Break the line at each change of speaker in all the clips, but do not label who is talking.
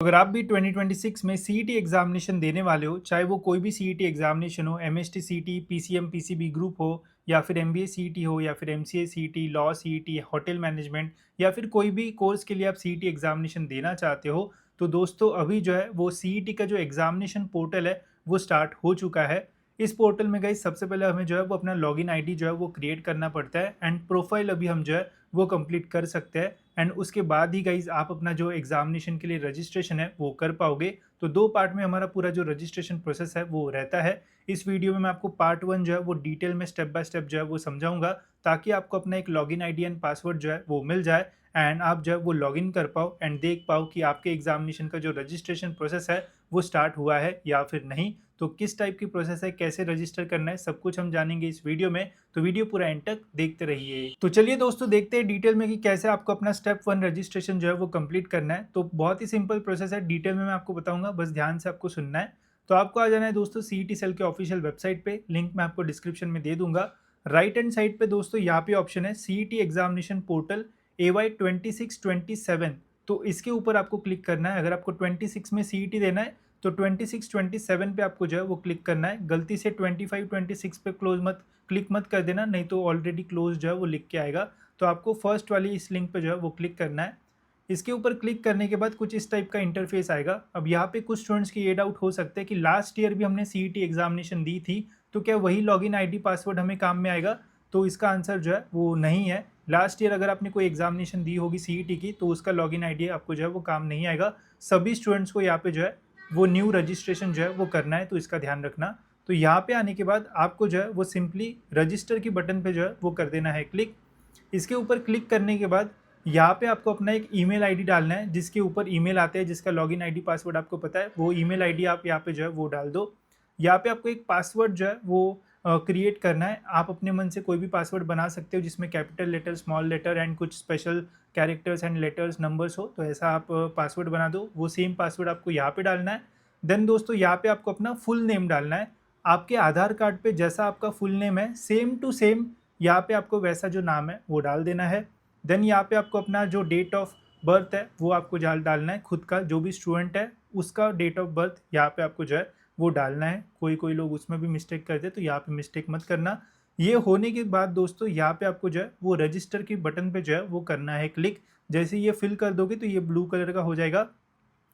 अगर आप भी 2026 में सीईटी एग्जामिनेशन देने वाले हो, चाहे वो कोई भी सीईटी एग्जामिनेशन हो, MST CET, PCM PCB group हो या फिर एमबीए सीईटी हो या फिर MCA CET, law CET, hotel management या फिर कोई भी कोर्स के लिए आप सीईटी एग्जामिनेशन देना चाहते हो, तो दोस्तों अभी जो है वो सीईटी का जो एग्जामिनेशन पोर्टल है वो स्टार्ट हो चुका है। इस पोर्टल में गाइस सबसे पहले हमें जो है वो अपना लॉगिन आईडी जो है वो क्रिएट करना पड़ता है एंड प्रोफाइल अभी हम जो है वो कंप्लीट कर सकते हैं एंड उसके बाद ही गाइज आप अपना जो एग्जामिनेशन के लिए रजिस्ट्रेशन है वो कर पाओगे। तो दो पार्ट में हमारा पूरा जो रजिस्ट्रेशन प्रोसेस है वो रहता है। इस वीडियो में मैं आपको पार्ट 1 जो है वो डिटेल में स्टेप बाय स्टेप जो है वो समझाऊंगा, ताकि आपको अपना एक लॉगिन आईडी एंड पासवर्ड जो है वो मिल जाए एंड आप जो है वो लॉगिन कर पाओ एंड देख पाओ कि आपके एग्जामिनेशन का जो रजिस्ट्रेशन प्रोसेस है वो स्टार्ट हुआ है या फिर नहीं। तो किस टाइप की प्रोसेस है, कैसे रजिस्टर करना है, सब कुछ हम जानेंगे इस वीडियो में। तो वीडियो पूरा एंड तक देखते रहिए। तो चलिए दोस्तों देखते हैं डिटेल में कि कैसे आपको अपना स्टेप 1 रजिस्ट्रेशन जो है वो कंप्लीट करना है। तो बहुत ही सिंपल प्रोसेस है, डिटेल में मैं आपको बताऊंगा, बस ध्यान से आपको सुनना है। तो आपको आ जाना है दोस्तों सीईटी सेल के ऑफिशियल वेबसाइट पे, लिंक मैं आपको डिस्क्रिप्शन में दे दूंगा। राइट हैंड साइड पे दोस्तों यहाँ पे ऑप्शन है सीईटी एग्जामिनेशन पोर्टल AY 2627। तो इसके ऊपर आपको क्लिक करना है। अगर आपको 26 में सीईटी देना है तो 26 27 पे आपको जो है वो क्लिक करना है। गलती से 25 26 पे क्लिक मत कर देना, नहीं तो ऑलरेडी क्लोज जो है वो लिख के आएगा। तो आपको फर्स्ट वाली इस लिंक पे जो है वो क्लिक करना है। इसके ऊपर क्लिक करने के बाद कुछ इस टाइप का इंटरफेस आएगा। अब यहाँ पे कुछ स्टूडेंट्स की ये डाउट हो सकता है कि लास्ट ईयर भी हमने सीईटी एग्जामिनेशन दी थी, तो क्या वही लॉगिन आईडी पासवर्ड हमें काम में आएगा? तो इसका आंसर जो है वो नहीं है। लास्ट ईयर अगर आपने कोई एग्जामिनेशन दी होगी सीईटी की, तो उसका लॉगिन आईडी आपको जो है वो काम नहीं आएगा। सभी स्टूडेंट्स को यहाँ पे जो है वो न्यू रजिस्ट्रेशन जो है वो करना है, तो इसका ध्यान रखना। तो यहाँ पे आने के बाद आपको जो है वो सिंपली रजिस्टर की बटन पे जो है वो कर देना है क्लिक। इसके ऊपर क्लिक करने के बाद यहाँ पे आपको अपना एक ईमेल आईडी डालना है, जिसके ऊपर ईमेल आते हैं, जिसका लॉगिन आईडी पासवर्ड आपको पता है, वो ईमेल आईडी आप यहाँ पे जो है वो डाल दो। यहाँ पे आपको एक पासवर्ड जो है वो क्रिएट करना है। आप अपने मन से कोई भी पासवर्ड बना सकते हो जिसमें capital letter, small letter and कुछ special characters and letters, numbers हो, तो ऐसा आप पासवर्ड बना दो। वो सेम पासवर्ड आपको यहाँ पे डालना है। देन दोस्तों यहाँ पे आपको अपना फुल नेम डालना है। आपके आधार कार्ड पे जैसा आपका फुल नेम है सेम टू सेम यहाँ पे आपको वैसा जो नाम है वो डाल देना है। देन यहाँ पे आपको अपना जो डेट ऑफ बर्थ है वो आपको डालना है, खुद का जो भी स्टूडेंट है उसका डेट ऑफ बर्थ यहाँ पे आपको जो है वो डालना है। कोई लोग उसमें भी मिस्टेक करते हैं, तो यहाँ पे मिस्टेक मत करना। ये होने के बाद दोस्तों यहाँ पे आपको जो है वो रजिस्टर की बटन पे जो है वो करना है क्लिक। जैसे ये फिल कर दोगे तो ये ब्लू कलर का हो जाएगा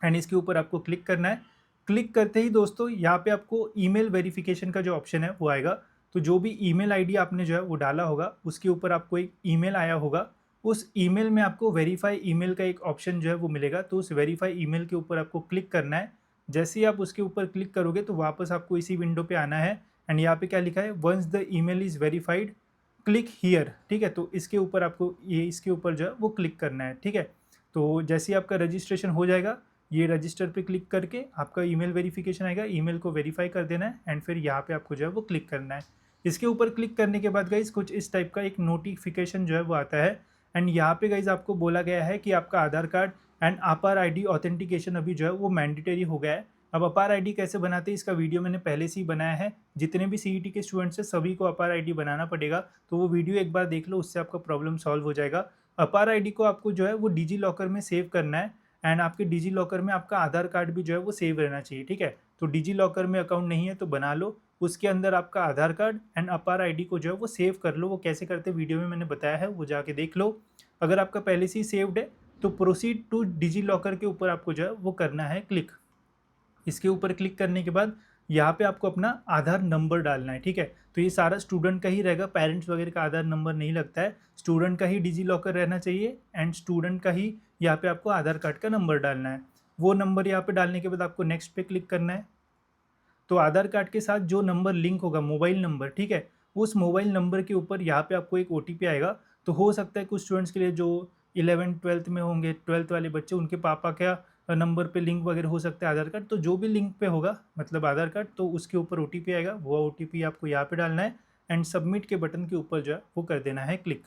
एंड इसके ऊपर आपको क्लिक करना है। क्लिक करते ही दोस्तों यहाँ पे आपको ईमेल वेरिफिकेशन का जो ऑप्शन है वो आएगा। तो जो भी ईमेल आईडी आपने जो है वो डाला होगा उसके ऊपर आपको एक ईमेल आया होगा, उस ईमेल में आपको वेरीफाई ईमेल का एक ऑप्शन जो है वो मिलेगा। तो उस वेरीफाई ईमेल के ऊपर आपको क्लिक करना है। जैसे ही आप उसके ऊपर क्लिक करोगे तो वापस आपको इसी विंडो पे आना है एंड यहाँ पे क्या लिखा है, once the email is verified click here. ठीक है, तो इसके ऊपर आपको इसके ऊपर जो है वो क्लिक करना है। ठीक है, तो जैसे ही आपका रजिस्ट्रेशन हो जाएगा, ये रजिस्टर पे क्लिक करके आपका ईमेल वेरिफिकेशन आएगा, ईमेल को वेरीफाई कर देना है एंड फिर यहाँ पे आपको जो है वो क्लिक करना है। इसके ऊपर क्लिक करने के बाद गाइज कुछ इस टाइप का एक नोटिफिकेशन जो है वो आता है एंड यहाँ पे गाइज आपको बोला गया है कि आपका आधार कार्ड एंड अपार आईडी ऑथेंटिकेशन अभी जो है वो मैंडेटरी हो गया है। अब अपार आईडी कैसे बनाते हैं इसका वीडियो मैंने पहले से ही बनाया है। जितने भी सीईटी के स्टूडेंट्स हैं सभी को अपार आईडी बनाना पड़ेगा, तो वो वीडियो एक बार देख लो, उससे आपका प्रॉब्लम सॉल्व हो जाएगा। अपार आईडी को आपको जो है वो डिजी लॉकर में सेव करना है एंड आपके डिजी लॉकर में आपका आधार कार्ड भी जो है वो सेव रहना चाहिए। ठीक है, तो डिजी लॉकर में अकाउंट नहीं है तो बना लो, उसके अंदर आपका आधार कार्ड एंड अपार आईडी को जो है वो सेव कर लो। वो कैसे करते वीडियो में मैंने बताया है, वो जाके देख लो। अगर आपका पहले से ही सेव्ड है तो प्रोसीड टू डिजी लॉकर के ऊपर आपको जो है वो करना है क्लिक। इसके ऊपर क्लिक करने के बाद यहाँ पे आपको अपना आधार नंबर डालना है। ठीक है, तो ये सारा स्टूडेंट का ही रहेगा, पेरेंट्स वगैरह का आधार नंबर नहीं लगता है। स्टूडेंट का ही डिजी लॉकर रहना चाहिए एंड स्टूडेंट का ही यहाँ पे आपको आधार कार्ड का नंबर डालना है। वो नंबर यहाँ पे डालने के बाद आपको नेक्स्ट पे क्लिक करना है। तो आधार कार्ड के साथ जो नंबर लिंक होगा, मोबाइल नंबर, ठीक है, उस मोबाइल नंबर के ऊपर यहाँ पे आपको एक ओटीपी आएगा। तो हो सकता है कुछ स्टूडेंट्स के लिए जो 11th 12th में होंगे, 12th वाले बच्चे, उनके पापा क्या नंबर पे लिंक वगैरह हो सकता है आधार कार्ड, तो जो भी लिंक पे होगा मतलब आधार कार्ड, तो उसके ऊपर ओटीपी आएगा, वो ओटीपी आपको यहाँ पे डालना है एंड सबमिट के बटन के ऊपर जो है वो कर देना है क्लिक।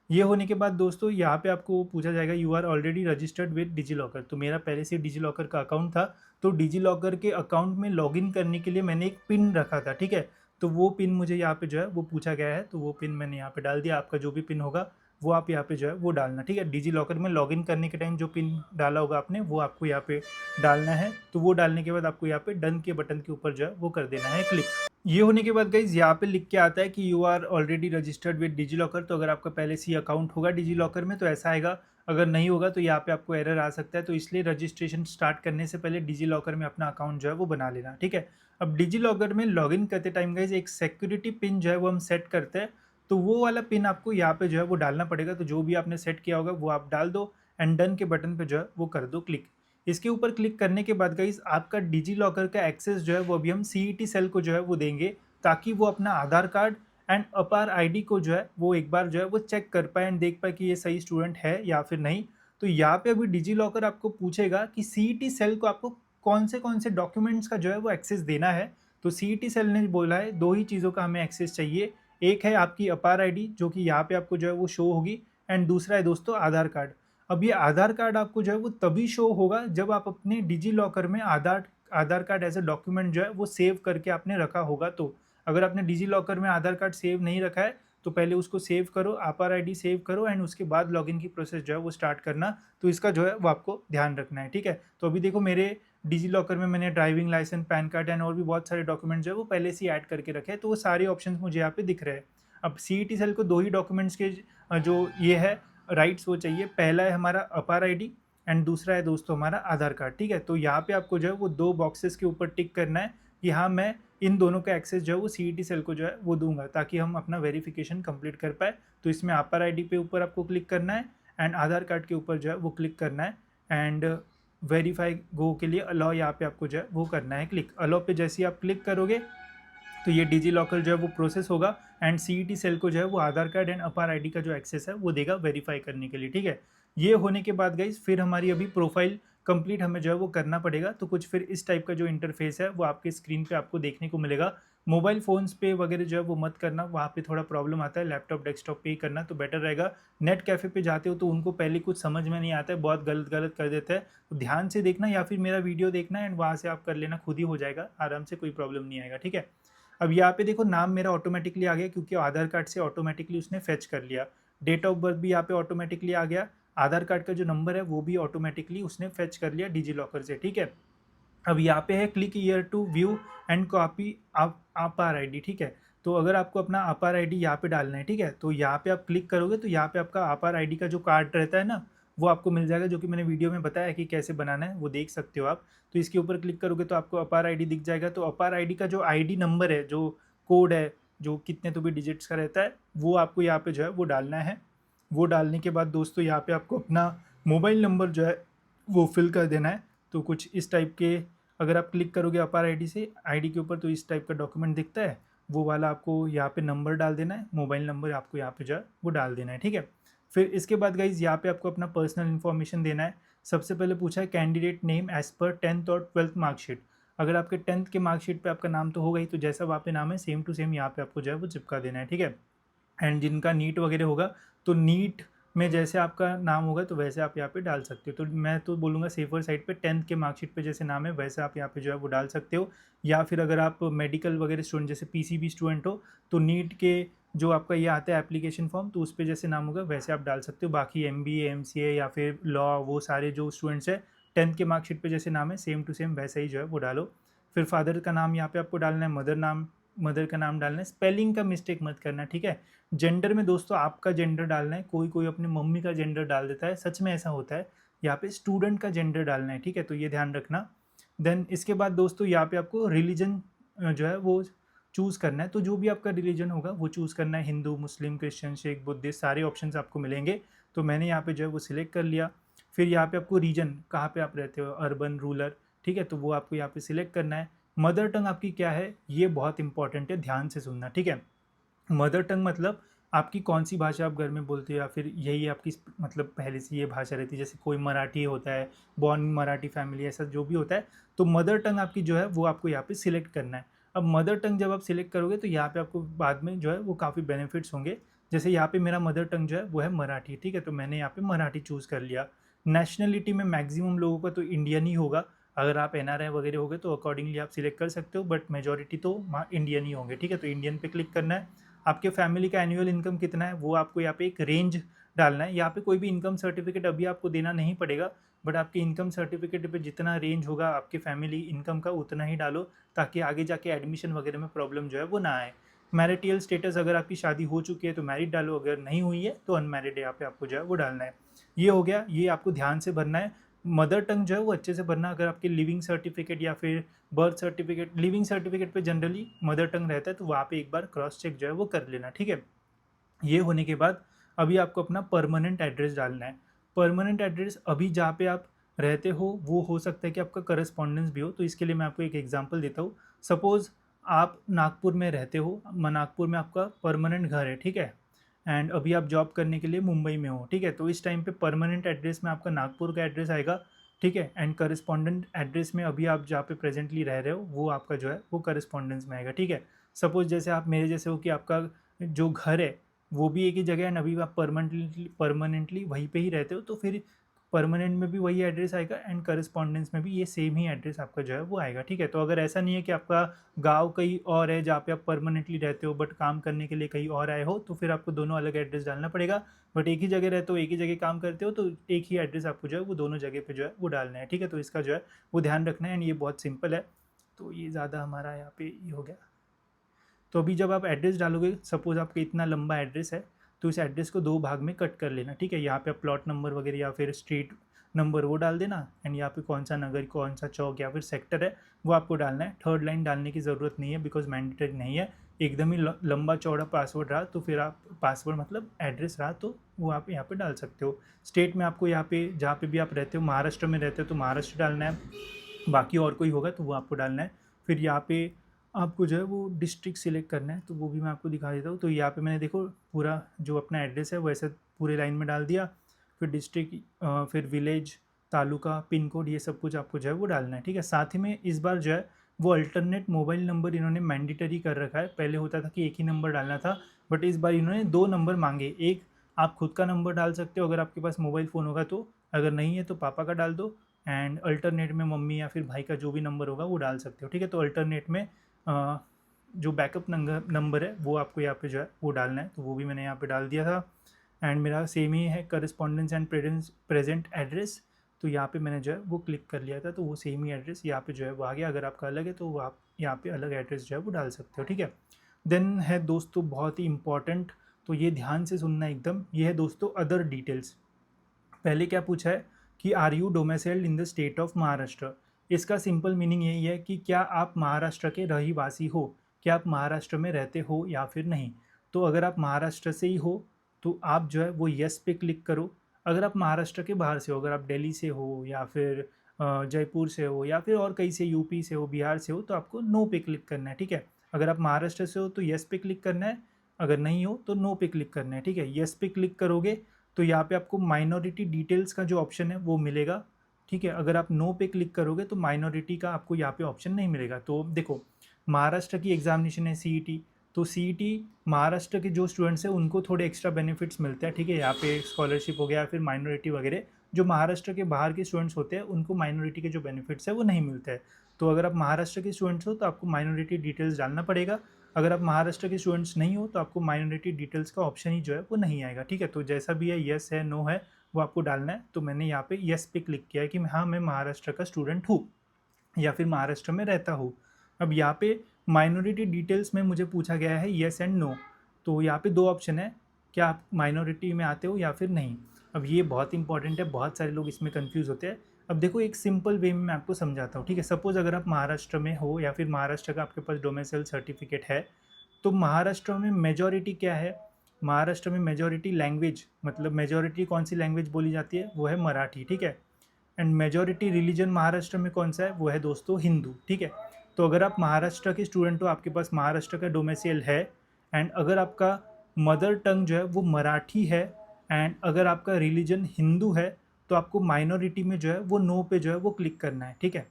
ये होने के बाद दोस्तों यहाँ पे आपको पूछा जाएगा you are already registered with DigiLocker. तो मेरा पहले से डिजी लॉकर का अकाउंट था, तो डिजी लॉकर के अकाउंट में लॉगिन करने के लिए मैंने एक पिन रखा था। ठीक है, तो वो पिन मुझे यहाँ पे जो है वो पूछा गया है, तो वो पिन मैंने यहाँ पे डाल दिया। आपका जो भी पिन होगा वो आप यहाँ पे जो है वो डालना, ठीक है। डिजी लॉकर में लॉगिन करने के टाइम जो पिन डाला होगा आपने वो आपको यहाँ पे डालना है। तो वो डालने के बाद आपको यहाँ पे डन के बटन के ऊपर जो है वो कर देना है क्लिक। ये होने के बाद गाइज यहाँ पे लिख के आता है कि you are already registered with DigiLocker. तो अगर आपका पहले से ही अकाउंट होगा डिजी लॉकर में तो ऐसा आएगा, अगर नहीं होगा तो यहाँ पे आपको एरर आ सकता है। तो इसलिए रजिस्ट्रेशन स्टार्ट करने से पहले डिजी लॉकर में अपना अकाउंट जो है वो बना लेना, ठीक है। अब डिजी लॉकर में लॉगिन करते टाइम गाइज एक सिक्योरिटी पिन जो है वो हम सेट करते हैं, तो वो वाला पिन आपको यहाँ पे जो है वो डालना पड़ेगा। तो जो भी आपने सेट किया होगा वो आप डाल दो एंड डन के बटन पे जो है वो कर दो क्लिक। इसके ऊपर क्लिक करने के बाद गाइज आपका डिजी लॉकर का एक्सेस जो है वो अभी हम सीईटी सेल को जो है वो देंगे, ताकि वो अपना आधार कार्ड एंड अपार आईडी को जो है वो एक बार जो है वो चेक कर पाए एंड देख पाए कि ये सही स्टूडेंट है या फिर नहीं। तो यहाँ पे अभी डिजी लॉकर आपको पूछेगा कि सीईटी सेल को आपको कौन से डॉक्यूमेंट्स का जो है वो एक्सेस देना है। तो सीईटी सेल ने बोला है दो ही चीज़ों का हमें एक्सेस चाहिए, एक है आपकी अपार आईडी जो कि यहाँ पे आपको जो है वो शो होगी, एंड दूसरा है दोस्तों आधार कार्ड। अब ये आधार कार्ड आपको जो है वो तभी शो होगा जब आप अपने डिजी लॉकर में आधार कार्ड एज ए डॉक्यूमेंट जो है वो सेव करके आपने रखा होगा। तो अगर आपने डिजी लॉकर में आधार कार्ड सेव नहीं रखा है तो पहले उसको सेव करो, आपार आईडी सेव करो एंड उसके बाद लॉगिन की प्रोसेस जो है वो स्टार्ट करना। तो इसका जो है वो आपको ध्यान रखना है, ठीक है। तो अभी देखो मेरे डिजी लॉकर में मैंने driving licence, PAN card and और भी बहुत सारे डॉक्यूमेंट जो है वो पहले से ही ऐड करके रखे हैं, तो वो सारे ऑप्शंस मुझे यहाँ पे दिख रहे हैं। अब सीईटी सेल को दो ही डॉक्यूमेंट्स के जो ये है राइट्स वो चाहिए, पहला है हमारा अपार आईडी एंड दूसरा है दोस्तों हमारा आधार कार्ड, ठीक है। तो यहाँ पे आपको जो है वो दो बॉक्सेस के ऊपर टिक करना है कि हाँ मैं इन दोनों का एक्सेस जो है वो सीईटी सेल को जो है वो दूंगा, ताकि हम अपना वेरिफिकेशन कंप्लीट कर पाए। तो इसमें अपार आईडी पे ऊपर आपको क्लिक करना है एंड आधार कार्ड के ऊपर जो है वो क्लिक करना है एंड वेरीफाई गो के लिए अलाउ यहाँ पे आपको जो है वो करना है क्लिक। अलाउ पे जैसे ही आप क्लिक करोगे तो ये डिजी लॉकर जो है वो प्रोसेस होगा एंड सीईटी सेल को जो है वो आधार कार्ड एंड अपार आईडी का जो एक्सेस है वो देगा वेरीफाई करने के लिए, ठीक है। ये होने के बाद गाइज फिर हमारी अभी प्रोफाइल कंप्लीट हमें जो है वो करना पड़ेगा। तो कुछ फिर इस टाइप का जो इंटरफेस है वो आपके स्क्रीन पे आपको देखने को मिलेगा। मोबाइल फ़ोन्स पे वगैरह जो है वो मत करना, वहाँ पे थोड़ा प्रॉब्लम आता है, लैपटॉप डेस्कटॉप पे ही करना तो बेटर रहेगा। नेट कैफ़े पे जाते हो तो उनको पहले कुछ समझ में नहीं आता है, बहुत गलत गलत कर देता है, तो ध्यान से देखना या फिर मेरा वीडियो देखना एंड वहाँ से आप कर लेना, खुद ही हो जाएगा आराम से, कोई प्रॉब्लम नहीं आएगा, ठीक है। अब यहाँ पे देखो नाम मेरा ऑटोमेटिकली आ गया क्योंकि आधार कार्ड से ऑटोमेटिकली उसने फेच कर लिया। डेट ऑफ बर्थ भी यहाँ पे ऑटोमेटिकली आ गया, आधार कार्ड का जो नंबर है वो भी ऑटोमेटिकली उसने फेच कर लिया डिजी लॉकर से, ठीक है। अब यहाँ पे है click here to view and copy APAAR ID, ठीक है। तो अगर आपको अपना आपार आईडी यहाँ पे डालना है, ठीक है, तो यहाँ पे आप क्लिक करोगे तो यहाँ पे आपका आपार आईडी का जो कार्ड रहता है ना वो आपको मिल जाएगा, जो कि मैंने वीडियो में बताया कि कैसे बनाना है, वो देख सकते हो आप। तो इसके ऊपर क्लिक करोगे तो आपको अपार आईडी दिख जाएगा। तो अपार आईडी का जो आईडी नंबर है, जो कोड है, जो कितने तो भी डिजिट्स का रहता है, वो आपको यहाँ पे जो है वो डालना है। वो डालने के बाद दोस्तों यहाँ पे आपको अपना मोबाइल नंबर जो है वो फिल कर देना है। तो कुछ इस टाइप के अगर आप क्लिक करोगे अपार आईडी से आईडी के ऊपर तो इस टाइप का डॉक्यूमेंट दिखता है, वो वाला आपको यहाँ पे नंबर डाल देना है, मोबाइल नंबर आपको यहाँ पे जो है वो डाल देना है, ठीक है। फिर इसके बाद गाइज यहाँ पे आपको अपना पर्सनल इन्फॉर्मेशन देना है। सबसे पहले पूछा है candidate name as per 10th और 12th मार्कशीट। अगर आपके 10th के मार्कशीट पे आपका नाम तो होगा ही, तो जैसा वहाँ पे नाम है सेम टू सेम यहाँ पे आपको जो है वो चिपका देना है, ठीक है। एंड जिनका नीट वगैरह होगा तो नीट में जैसे आपका नाम होगा तो वैसे आप यहाँ पे डाल सकते हो। तो मैं तो बोलूँगा सेफर साइड पे 10th के मार्कशीट पे जैसे नाम है वैसे आप यहाँ पे जो है वो डाल सकते हो। या फिर अगर आप मेडिकल वगैरह स्टूडेंट जैसे पीसीबी स्टूडेंट हो तो नीट के जो आपका ये आता है एप्लीकेशन फॉर्म, तो उस पर जैसे नाम होगा वैसे आप डाल सकते हो। बाकी एमबीए एमसीए या फिर लॉ वो सारे जो स्टूडेंट्स हैं 10th के मार्कशीट पे जैसे नाम है सेम टू सेम वैसा ही जो है वो डालो। फिर फादर का नाम यहाँ पे आपको डालना है, मदर का नाम डालना है, स्पेलिंग का मिस्टेक मत करना, ठीक है। जेंडर में दोस्तों आपका जेंडर डालना है, कोई कोई अपनी मम्मी का जेंडर डाल देता है, सच में ऐसा होता है। यहाँ पे स्टूडेंट का जेंडर डालना है, ठीक है, तो ये ध्यान रखना। देन इसके बाद दोस्तों यहाँ पे आपको रिलीजन जो है वो चूज़ करना है। तो जो भी आपका रिलीजन होगा वो चूज़ करना है, Hindu Muslim Christian Sikh Buddhist सारे ऑप्शंस आपको मिलेंगे। तो मैंने यहाँ पे जो है वो सिलेक्ट कर लिया। फिर यहाँ पे आपको रीजन कहाँ पे आप रहते हो, अर्बन रूरल, ठीक है, तो वो आपको यहाँ पे सिलेक्ट करना है। मदर टंग आपकी क्या है ये बहुत इंपॉर्टेंट है, ध्यान से सुनना, ठीक है। मदर टंग मतलब आपकी कौन सी भाषा आप घर में बोलते हो, या फिर यही आपकी मतलब पहले से ये भाषा रहती है, जैसे कोई मराठी होता है, बॉर्न मराठी फैमिली, ऐसा जो भी होता है। तो मदर टंग आपकी जो है वो आपको यहाँ पे सिलेक्ट करना है। अब मदर टंग जब आप सिलेक्ट करोगे तो यहाँ पे आपको बाद में जो है वो काफ़ी बेनिफिट्स होंगे। जैसे यहाँ पे मेरा मदर टंग जो है वो है मराठी, ठीक है, तो मैंने यहाँ पे मराठी चूज़ कर लिया। नेशनलिटी में मैक्सिमम लोगों का तो इंडियन ही होगा, अगर आप एनआरआई वगैरह होगे तो अकॉर्डिंगली आप सिलेक्ट कर सकते हो, बट मेजॉरिटी तो इंडियन ही होंगे, ठीक है, तो इंडियन पे क्लिक करना है। आपके फैमिली का एनुअल इनकम कितना है वो आपको यहाँ पे एक रेंज डालना है। यहाँ पे कोई भी इनकम सर्टिफिकेट अभी आपको देना नहीं पड़ेगा, बट आपके इनकम सर्टिफिकेट पे जितना रेंज होगा आपके फैमिली इनकम का उतना ही डालो, ताकि आगे जाके एडमिशन वगैरह में प्रॉब्लम जो है वो ना आए। मैरिटियल स्टेटस, अगर आपकी शादी हो चुकी है तो मैरिड डालो, अगर नहीं हुई है तो अनमैरिड यहाँ पे आपको जो है वो डालना है। ये हो गया, ये आपको ध्यान से भरना है। मदर टंग जो है वो अच्छे से भरना। अगर आपके लिविंग सर्टिफिकेट या फिर बर्थ सर्टिफिकेट, लिविंग सर्टिफिकेट पे जनरली मदर टंग रहता है, तो वहाँ पे एक बार क्रॉस चेक जो है वो कर लेना, ठीक है। ये होने के बाद अभी आपको अपना परमानेंट एड्रेस डालना है। परमानेंट एड्रेस अभी जहाँ पे आप रहते हो वो हो सकता है कि आपका करस्पॉन्डेंस भी हो, तो इसके लिए मैं आपको एक एग्जांपल देता हूँ। सपोज़ आप नागपुर में रहते हो, नागपुर में आपका परमानेंट घर है, ठीक है, एंड अभी आप जॉब करने के लिए मुंबई में हो, ठीक है, तो इस टाइम पे परमानेंट एड्रेस में आपका नागपुर का एड्रेस आएगा, ठीक है, एंड करस्पॉन्डेंट एड्रेस में अभी आप जहाँ पे प्रेजेंटली रह रहे हो वो आपका जो है वो करस्पॉन्डेंस में आएगा, ठीक है। सपोज़ जैसे आप मेरे जैसे हो कि आपका जो घर है वो भी एक ही जगह है, अभी आप परमानेंटली वहीं पे ही रहते हो, तो फिर परमानेंट में भी वही एड्रेस आएगा एंड करस्पॉन्डेंस में भी ये सेम ही एड्रेस आपका जो है वो आएगा, ठीक है। तो अगर ऐसा नहीं है कि आपका गांव कहीं और है जहाँ पे आप परमानेंटली रहते हो बट काम करने के लिए कहीं और आए हो, तो फिर आपको दोनों अलग एड्रेस डालना पड़ेगा। बट एक ही जगह रहते हो, एक ही जगह काम करते हो, तो एक ही एड्रेस आपको जो है वो दोनों जगह पे जो है वो डालना है, ठीक है। तो इसका जो है वो ध्यान रखना है एंड ये बहुत सिंपल है। तो ये ज़्यादा हमारा यहाँ पे ये हो गया। तो अभी जब आप एड्रेस डालोगे, सपोज़ आपका इतना लंबा एड्रेस है, तो इस एड्रेस को 2 भाग में कट कर लेना, ठीक है। यहाँ पे आप प्लॉट नंबर वगैरह या फिर स्ट्रीट नंबर वो डाल देना, एंड यहाँ पे कौन सा नगर, कौन सा चौक या फिर सेक्टर है वो आपको डालना है। थर्ड लाइन डालने की ज़रूरत नहीं है, बिकॉज मैंडेटरी नहीं है। एकदम ही लंबा चौड़ा पासवर्ड रहा तो फिर आप, पासवर्ड मतलब एड्रेस रहा तो वो आप यहाँ पे डाल सकते हो। स्टेट में आपको यहाँ पे जहाँ पे भी आप रहते हो, महाराष्ट्र में रहते हो तो महाराष्ट्र डालना है, बाकी और कोई होगा तो वो आपको डालना है। फिर यहाँ पे आपको जो है वो डिस्ट्रिक्ट सिलेक्ट करना है, तो वो भी मैं आपको दिखा देता हूँ। तो यहाँ पे मैंने देखो पूरा जो अपना एड्रेस है वैसे पूरे लाइन में डाल दिया। फिर डिस्ट्रिक्ट, फिर विलेज, तालुका, पिन कोड, ये सब कुछ आपको जो है वो डालना है, ठीक है। साथ ही में इस बार जो है वो अल्टरनेट मोबाइल नंबर इन्होंने मैंडेटरी कर रखा है। पहले होता था कि एक ही नंबर डालना था, बट इस बार इन्होंने 2 नंबर मांगे। एक आप खुद का नंबर डाल सकते हो अगर आपके पास मोबाइल फ़ोन होगा तो, अगर नहीं है तो पापा का डाल दो, एंड अल्टरनेट में मम्मी या फिर भाई का जो भी नंबर होगा वो डाल सकते हो, ठीक है। तो अल्टरनेट में जो बैकअप नंबर है वो आपको यहाँ पे जो है वो डालना है, तो वो भी मैंने यहाँ पे डाल दिया था। एंड मेरा सेम ही है करस्पॉन्डेंस एंड प्रेजेंट एड्रेस, तो यहाँ पे मैंने जो है वो क्लिक कर लिया था, तो वो सेम ही एड्रेस यहाँ पे जो है वो आ गया। अगर आपका अलग है तो वो आप यहाँ पे अलग एड्रेस जो है वो डाल सकते हो, ठीक है। देन है दोस्तों बहुत ही इंपॉर्टेंट, तो ये ध्यान से सुनना एकदम, ये है दोस्तों अदर डिटेल्स। पहले क्या पूछा है कि are you domiciled in the state of Maharashtra. इसका सिंपल मीनिंग यही है कि क्या आप महाराष्ट्र के रहीवासी हो, क्या आप महाराष्ट्र में रहते हो या फिर नहीं। तो अगर आप महाराष्ट्र से ही हो तो आप जो है वो यस पे क्लिक करो। अगर आप महाराष्ट्र के बाहर से हो, अगर आप दिल्ली से हो या फिर जयपुर से हो या फिर और कहीं से, यूपी से हो, बिहार से हो, तो आपको नो पे क्लिक करना है, ठीक है। अगर आप महाराष्ट्र से हो तो यस पे क्लिक करना है, अगर नहीं हो तो नो पे क्लिक करना है, ठीक है। यस पे क्लिक करोगे तो यहाँ पे आपको माइनॉरिटी डिटेल्स का जो ऑप्शन है वो मिलेगा, ठीक है। अगर आप नो पे क्लिक करोगे तो माइनॉरिटी का आपको यहाँ पे ऑप्शन नहीं मिलेगा। तो देखो, महाराष्ट्र की एग्जामिनेशन है सीईटी, तो सीईटी महाराष्ट्र के जो स्टूडेंट्स हैं उनको थोड़े एक्स्ट्रा बेनिफिट्स मिलते हैं, ठीक है। यहाँ पे स्कॉलरशिप हो गया, फिर माइनॉरिटी वगैरह। जो महाराष्ट्र के बाहर के स्टूडेंट्स होते हैं उनको माइनॉरिटी के जो बेनिफिट्स है वो नहीं मिलते हैं। तो अगर आप महाराष्ट्र के स्टूडेंट्स हो तो आपको माइनॉरिटी डिटेल्स डालना पड़ेगा। अगर आप महाराष्ट्र के स्टूडेंट्स नहीं हो तो आपको माइनॉरिटी डिटेल्स का ऑप्शन ही जो है वो नहीं आएगा, ठीक है। तो जैसा भी है, येस है, नो है, वो आपको डालना है। तो मैंने यहाँ पे येस पे क्लिक किया है कि हाँ मैं महाराष्ट्र का स्टूडेंट हूँ या फिर महाराष्ट्र में रहता हूँ। अब यहाँ पे माइनॉरिटी डिटेल्स में मुझे पूछा गया है येस एंड नो, तो यहाँ पे 2 ऑप्शन है, क्या आप माइनॉरिटी में आते हो या फिर नहीं। अब ये बहुत इंपॉर्टेंट है, बहुत सारे लोग इसमें कंफ्यूज होते हैं। अब देखो एक सिंपल वे में मैं आपको समझाता हूँ, ठीक है। सपोज अगर आप महाराष्ट्र में हो या फिर महाराष्ट्र का आपके पास डोमेसाइल सर्टिफिकेट है, तो महाराष्ट्र में मेजॉरिटी क्या है, महाराष्ट्र में मेजॉरिटी लैंग्वेज, मतलब मेजॉरिटी कौन सी लैंग्वेज बोली जाती है, वो है मराठी, ठीक है। एंड मेजॉरिटी रिलीजन महाराष्ट्र में कौन सा है, वो है दोस्तों हिंदू, ठीक है। तो अगर आप महाराष्ट्र के स्टूडेंट हो, आपके पास महाराष्ट्र का डोमेसाइल है, एंड अगर आपका मदर टंग जो है वो मराठी है, एंड अगर आपका रिलीजन हिंदू है, तो आपको माइनॉरिटी में जो है वो नो पे जो है वो क्लिक करना है, ठीक है।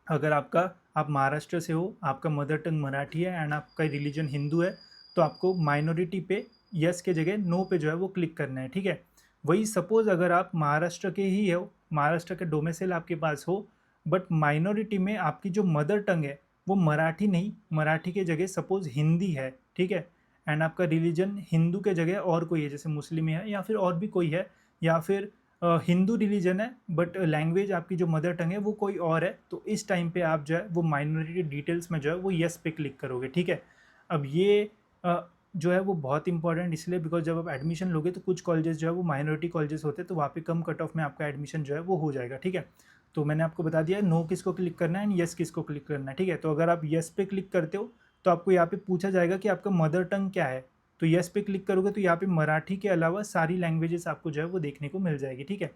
अगर आप महाराष्ट्र से हो, आपका मदर टंग मराठी है एंड आपका रिलीजन हिंदू है, तो आपको माइनॉरिटी पे यस के जगह नो पे जो है वो क्लिक करना है, ठीक है। वही सपोज़ अगर आप महाराष्ट्र के ही हो, महाराष्ट्र का डोमेसाइल आपके पास हो, बट माइनॉरिटी में आपकी जो मदर टंग है वो मराठी नहीं, मराठी के जगह सपोज़ हिंदी है, ठीक है, एंड आपका रिलीजन हिंदू के जगह और कोई है, जैसे मुस्लिम है या फिर और भी कोई है, या फिर हिंदू रिलीजन है बट लैंग्वेज आपकी जो मदर टंग है वो कोई और है, तो इस टाइम पे आप जो है वो माइनॉरिटी डिटेल्स में जो है वो येस पे क्लिक करोगे, ठीक है। अब ये जो है वो बहुत इंपॉर्टेंट इसलिए बिकॉज जब आप एडमिशन लोगे तो कुछ कॉलेजेस जो है वो माइनॉरिटी कॉलेजेस होते हैं, तो वहाँ पे कम कट ऑफ में आपका एडमिशन जो है वो हो जाएगा, ठीक है। तो मैंने आपको बता दिया नो किसको क्लिक करना है एंड येस किसको क्लिक करना है, ठीक है। तो अगर आप येस पे क्लिक करते हो तो आपको यहाँ पे पूछा जाएगा कि आपका मदर टंग क्या है, तो येस पे क्लिक करोगे तो यहाँ पे मराठी के अलावा सारी लैंग्वेजेस आपको जो है वो देखने को मिल जाएगी, ठीक है।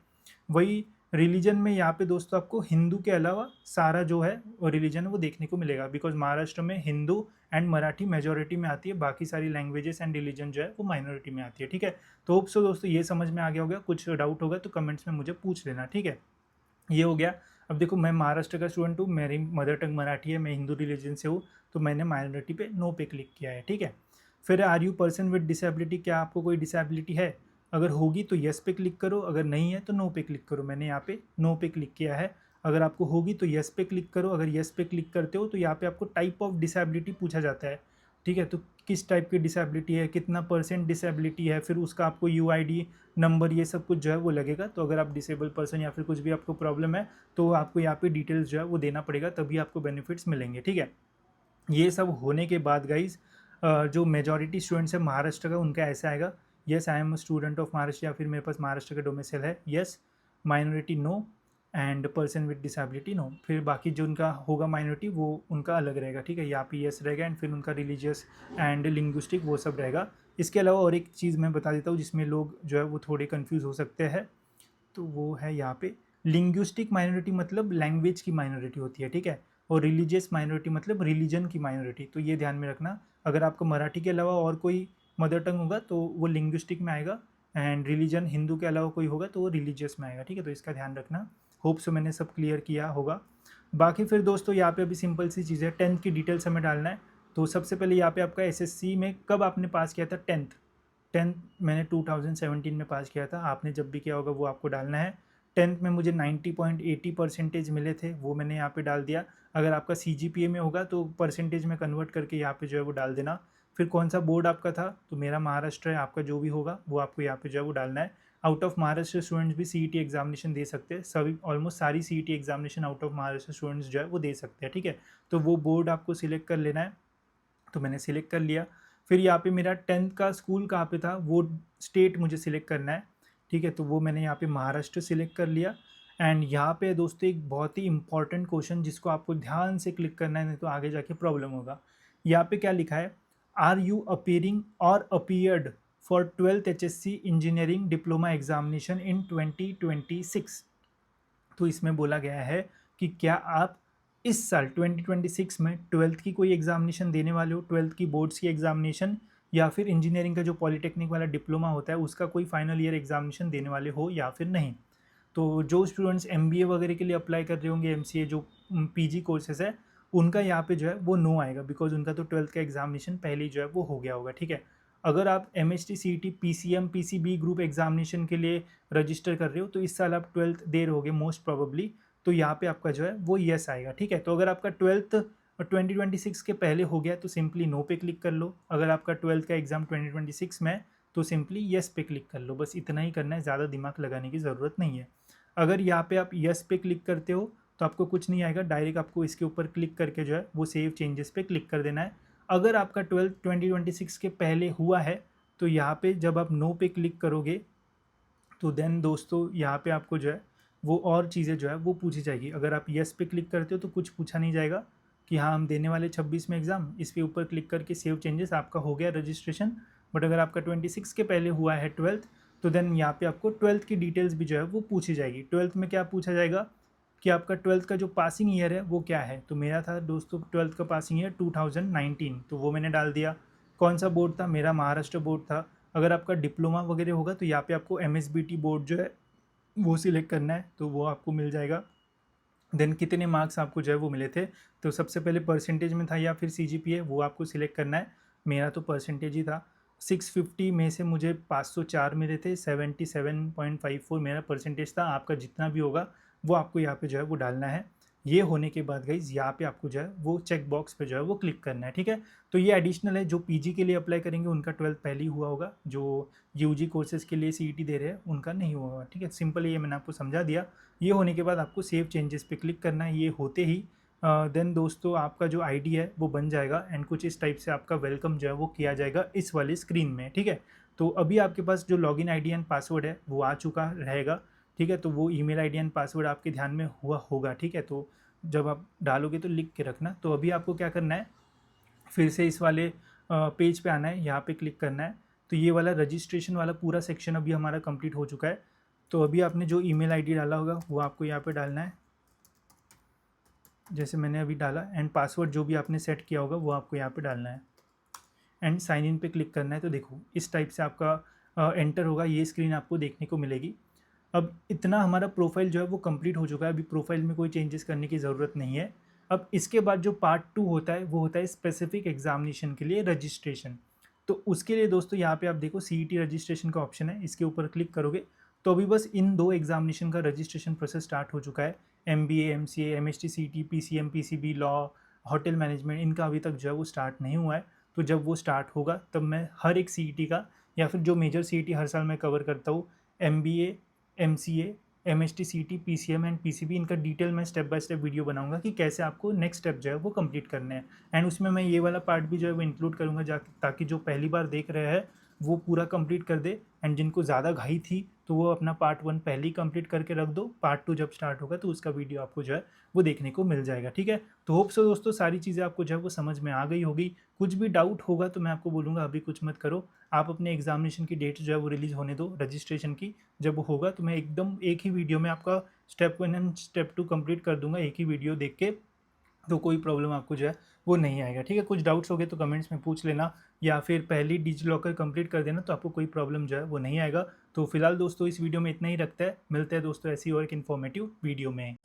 वही रिलीजन में यहाँ पे दोस्तों आपको हिंदू के अलावा सारा जो है रिलीजन वो देखने को मिलेगा, बिकॉज महाराष्ट्र में हिंदू एंड मराठी मेजोरिटी में आती है, बाकी सारी लैंग्वेजेस एंड रिलीजन जो है वो माइनॉरिटी में आती है, ठीक है। तो होप सो दोस्तों ये समझ में आ गया होगा, कुछ डाउट होगा तो कमेंट्स में मुझे पूछ लेना, ठीक है। ये हो गया। अब देखो मैं महाराष्ट्र का स्टूडेंट हूँ, मेरी मदर टंग मराठी है, मैं हिंदू रिलीजन से हूँ, तो मैंने माइनॉरिटी पे नो पे क्लिक किया है, ठीक है। फिर are you person with disability, क्या आपको कोई डिसेबिलिटी है, अगर होगी तो येस पे क्लिक करो, अगर नहीं है तो नो पे क्लिक करो। मैंने यहाँ पे नो पे क्लिक किया है। अगर आपको होगी तो येस पे क्लिक करो, अगर येस पे क्लिक करते हो तो यहाँ पे आपको टाइप ऑफ डिसेबिलिटी पूछा जाता है, ठीक है। तो किस टाइप की डिसेबिलिटी है, कितना परसेंट डिसेबिलिटी है, फिर उसका आपको यूआईडी नंबर ये सब कुछ जो है वो लगेगा। तो अगर आप डिसेबल पर्सन या फिर कुछ भी आपको प्रॉब्लम है तो आपको यहाँ पे डिटेल्स जो है वो देना पड़ेगा, तभी आपको बेनिफिट्स मिलेंगे, ठीक है। ये सब होने के बाद गाइज जो मेजॉरिटी स्टूडेंट्स है महाराष्ट्र का उनका ऐसा आएगा, yes I am student of Maharashtra, या फिर मेरे पास महाराष्ट्र का डोमिसाइल है, yes. Minority no, and person with disability no. फिर बाकी जो उनका होगा माइनॉरिटी वो उनका अलग रहेगा, ठीक है। यहाँ पे येस रहेगा एंड फिर उनका रिलीजियस एंड लिंग्विस्टिक वो सब रहेगा। इसके अलावा और एक चीज़ मैं बता देता हूँ जिसमें लोग जो है वो थोड़े कन्फ्यूज़ हो सकते हैं, तो वो है यहाँ पे लिंग्विस्टिक माइनॉरिटी मतलब लैंग्वेज की माइनॉरिटी होती है, ठीक है। और रिलीजियस माइनॉरिटी मतलब रिलीजन की माइनॉरिटी, तो ये ध्यान में रखना। अगर आपको मराठी के अलावा और कोई मदर टंग होगा तो वो लिंग्विस्टिक में आएगा, एंड रिलीजन हिंदू के अलावा कोई होगा तो वो रिलीजियस में आएगा, ठीक है। तो इसका ध्यान रखना। होप सो मैंने सब क्लियर किया होगा। बाकी फिर दोस्तों यहाँ पे अभी सिंपल सी चीज़ है, टेंथ की डिटेल्स हमें डालना है। तो सबसे पहले यहाँ पे आपका एसएससी में कब आपने पास किया था, टेंथ। टेंथ मैंने 2017 में पास किया था, आपने जब भी किया होगा वो आपको डालना है। टेंथ में मुझे 90.80% मिले थे, वो मैंने यहाँ पे डाल दिया। अगर आपका CGPA में होगा तो परसेंटेज में कन्वर्ट करके यहाँ पे जो है वो डाल देना। फिर कौन सा बोर्ड आपका था, तो मेरा महाराष्ट्र है, आपका जो भी होगा वो आपको यहाँ पे जो है वो डालना है। आउट ऑफ महाराष्ट्र स्टूडेंट्स भी CET एग्जामिनेशन दे सकते हैं, सभी ऑलमोस्ट सारी CET examination out of Maharashtra students जो है वो दे सकते हैं, ठीक है। तो वो बोर्ड आपको सिलेक्ट कर लेना है, तो मैंने सिलेक्ट कर लिया। फिर यहाँ पे मेरा टेंथ का स्कूल कहाँ पे था वो स्टेट मुझे सिलेक्ट करना है, ठीक है। तो वो मैंने यहाँ पे महाराष्ट्र सिलेक्ट कर लिया। एंड यहाँ पे दोस्तों एक बहुत ही इंपॉर्टेंट क्वेश्चन जिसको आपको ध्यान से क्लिक करना है, नहीं तो आगे जाके प्रॉब्लम होगा। यहाँ पे क्या लिखा है, आर यू अपियरिंग और appeared for 12th HSC engineering diploma examination in 2026। तो इसमें बोला गया है कि क्या आप इस साल 2026 में 12th की कोई एग्जामिनेशन देने वाले हो, 12th की बोर्ड्स की एग्जामिनेशन, या फिर इंजीनियरिंग का जो पॉलिटेक्निक वाला डिप्लोमा होता है उसका कोई फाइनल ईयर एग्जामिनेशन देने वाले हो या फिर नहीं। तो जो स्टूडेंट्स MBA वगैरह के लिए अप्लाई कर रहे होंगे, MCA जो PG कोर्सेज है, उनका यहाँ पे जो है वो नो आएगा, बिकॉज उनका तो 12th का एग्जामिनेशन पहले ही जो है वो हो गया होगा, ठीक है। अगर आप MHT CET PCM PCB group examination के लिए रजिस्टर कर रहे हो तो इस साल आप 12th दे रहोगे मोस्ट प्रोबेबली, तो यहाँ पे आपका जो है वो येस आएगा, ठीक है। तो अगर आपका 12th 2026 के पहले हो गया तो सिंपली नो पे क्लिक कर लो, अगर आपका 12th का एग्ज़ाम 2026 में है तो सिंपली येस पे क्लिक कर लो, बस इतना ही करना है, ज़्यादा दिमाग लगाने की ज़रूरत नहीं है। अगर यहाँ पे आप येस पे क्लिक करते हो तो आपको कुछ नहीं आएगा, डायरेक्ट आपको इसके ऊपर क्लिक करके जो है वो सेव चेंजेस पे क्लिक कर देना है। अगर आपका 12th 2026 के पहले हुआ है तो यहाँ पे जब आप नो पे क्लिक करोगे तो देन दोस्तों यहाँ पे आपको जो है वो और चीज़ें जो है वो पूछी जाएगी। अगर आप येस पे क्लिक करते हो तो कुछ पूछा नहीं जाएगा कि हाँ हम देने वाले 26 में एग्ज़ाम, इस पे ऊपर क्लिक करके सेव चेंजेस आपका हो गया रजिस्ट्रेशन। बट अगर आपका 26 के पहले हुआ है 12th, तो देन यहाँ पे आपको 12th की डिटेल्स भी जो है वो पूछी जाएगी। 12th में क्या पूछा जाएगा कि आपका 12th का जो पासिंग ईयर है वो क्या है। तो मेरा था दोस्तों 12th का पासिंग ईयर 2019, तो वो मैंने डाल दिया। कौन सा बोर्ड था, मेरा महाराष्ट्र बोर्ड था। अगर आपका डिप्लोमा वगैरह होगा तो यहाँ पे आपको MSBT बोर्ड जो है वो सिलेक्ट करना है, तो वो आपको मिल जाएगा। देन कितने मार्क्स आपको जो है वो मिले थे, तो सबसे पहले परसेंटेज में था या फिर CGPA, वो आपको सिलेक्ट करना है। मेरा तो परसेंटेज ही था, 650 में से मुझे 504 मिले थे, 77.54 मेरा परसेंटेज था। आपका जितना भी होगा वो आपको यहाँ पे जो है वो डालना है। ये होने के बाद गाइज़ यहाँ पे आपको जो है वो चेक बॉक्स पे जो है वो क्लिक करना है, ठीक है। तो ये एडिशनल है, जो पीजी के लिए अप्लाई करेंगे उनका 12th पहले ही हुआ होगा, जो यूजी कोर्सेज़ के लिए सीईटी दे रहे हैं उनका नहीं हुआ होगा, ठीक है। सिंपल ये मैंने आपको समझा दिया। ये होने के बाद आपको सेव चेंजेस पे क्लिक करना है। ये होते ही देन दोस्तों आपका जो आईडी है वो बन जाएगा एंड कुछ इस टाइप से आपका वेलकम जो है वो किया जाएगा इस वाले स्क्रीन में, ठीक है। तो अभी आपके पास जो लॉगिन आईडी एंड पासवर्ड है वो आ चुका रहेगा, ठीक है। तो वो ईमेल आईडी एंड पासवर्ड आपके ध्यान में हुआ होगा, ठीक है। तो जब आप डालोगे तो लिख के रखना। तो अभी आपको क्या करना है, फिर से इस वाले पेज पे आना है, यहाँ पे क्लिक करना है। तो ये वाला रजिस्ट्रेशन वाला पूरा सेक्शन अभी हमारा कंप्लीट हो चुका है। तो अभी आपने जो ईमेल आईडी डाला होगा वो आपको यहाँ पे डालना है, जैसे मैंने अभी डाला, एंड पासवर्ड जो भी आपने सेट किया होगा वो आपको यहाँ पे डालना है एंड साइन इन पे क्लिक करना है। तो देखो इस टाइप से आपका एंटर होगा, ये स्क्रीन आपको देखने को मिलेगी। अब इतना हमारा प्रोफाइल जो है वो कंप्लीट हो चुका है, अभी प्रोफाइल में कोई चेंजेस करने की ज़रूरत नहीं है। अब इसके बाद जो पार्ट 2 होता है वो होता है स्पेसिफिक एग्जामिनेशन के लिए रजिस्ट्रेशन। तो उसके लिए दोस्तों यहाँ पे आप देखो सीईटी रजिस्ट्रेशन का ऑप्शन है, इसके ऊपर क्लिक करोगे तो अभी बस इन 2 एग्जामिनेशन का रजिस्ट्रेशन प्रोसेस स्टार्ट हो चुका है। एमबीए, एमसीए, एमएसटी, सीटी, PCM, PCB, law, hotel management, इनका अभी तक जो है वो स्टार्ट नहीं हुआ है। तो जब वो स्टार्ट होगा तब मैं हर एक सीईटी का, या फिर जो मेजर सीईटी हर साल मैं कवर करता हूँ, एमबीए, एमसीए, एमएसटी, सीटी, पीसीएम एंड पीसीबी, इनका डिटेल मैं स्टेप बाय स्टेप वीडियो बनाऊंगा कि कैसे आपको नेक्स्ट स्टेप जो है वो कंप्लीट करने हैं। एंड उसमें मैं ये वाला पार्ट भी जो है वो इंक्लूड करूँगा, ताकि जो पहली बार देख रहे हैं वो पूरा कंप्लीट कर दे, एंड जिनको ज़्यादा घाई थी तो वो अपना पार्ट 1 पहले ही कंप्लीट करके रख दो। पार्ट 2 जब स्टार्ट होगा तो उसका वीडियो आपको जो है वो देखने को मिल जाएगा, ठीक है। तो होप सो दोस्तों सारी चीज़ें आपको जो है वो समझ में आ गई होगी। कुछ भी डाउट होगा तो मैं आपको बोलूँगा अभी कुछ मत करो, आप अपने एग्जामिनेशन की डेट जो है वो रिलीज़ होने दो रजिस्ट्रेशन की। जब वो होगा तो मैं एकदम एक ही वीडियो में आपका स्टेप 1 एंड स्टेप 2 कंप्लीट कर दूंगा, एक ही वीडियो देख के। तो कोई प्रॉब्लम आपको जो है वो नहीं आएगा, ठीक है। कुछ डाउट्स हो गए तो कमेंट्स में पूछ लेना, या फिर पहले डिजी लॉकर कंप्लीट कर देना, तो आपको कोई प्रॉब्लम जो है वो नहीं आएगा। तो फिलहाल दोस्तों इस वीडियो में इतना ही रखता है, मिलते हैं दोस्तों ऐसी और एक इन्फॉर्मेटिव वीडियो में।